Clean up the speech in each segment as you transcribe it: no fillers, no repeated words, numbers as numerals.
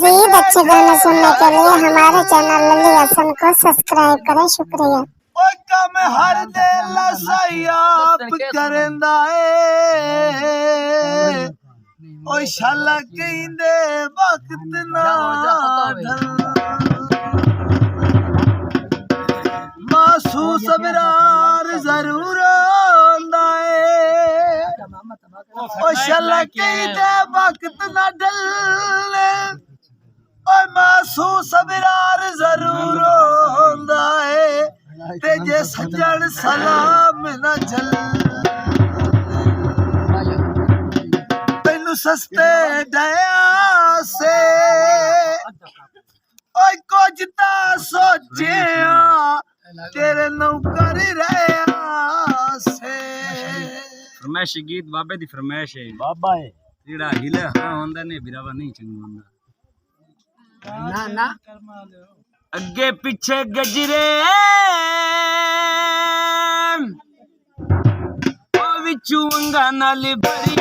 मजीद अच्छे गाने सुनने के लिए हमारे चैनल लली हसन को सब्सक्राइब करें। शुक्रिया। ओए कम हर दे लसाई आप करंदा ए ओए शाला कहंदे वक्त ना महसूस अबरार जरूर होंदा ए ओए शाला कहंदे वक्त ना ढले ओए महसूस अबरार जरूर होंदा ए तेजे सजन सलाम न जल तेनू सस्ते दया से ओए कुछ ता सोचिया तेरे नौकर रहा से फरमाइश गीत बाबे दी फरमाइश है बाबा है जेड़ा हिले हां होंदा ने बिरावा नहीं चंगा होंदा ना अगे पीछे गजरे ओ विचू अंगा नाल भरी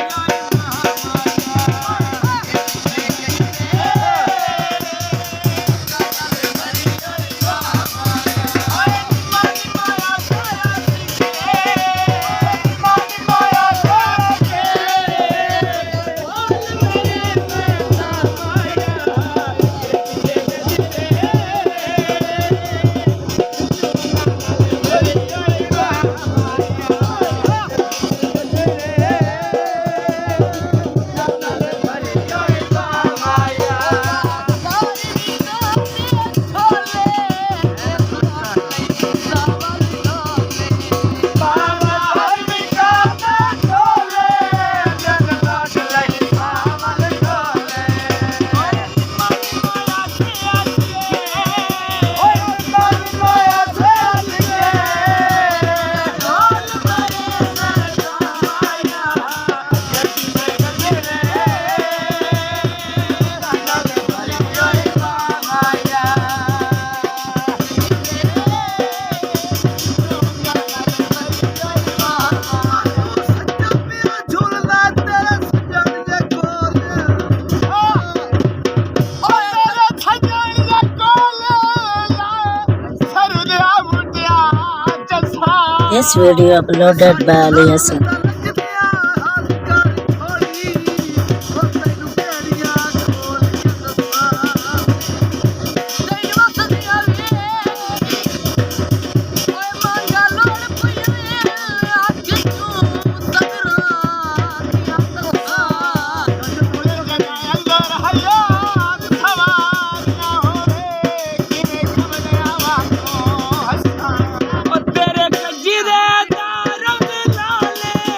This video uploaded by Ali Hassan. तेरे गजरे दा रंग लाले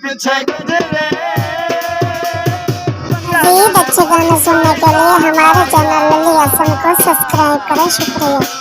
पीछे गजरे। मज़ीद अच्छे गाने सुनने के लिए हमारे चैनल लल्ली हसन को सब्सक्राइब करें। शुक्रिया।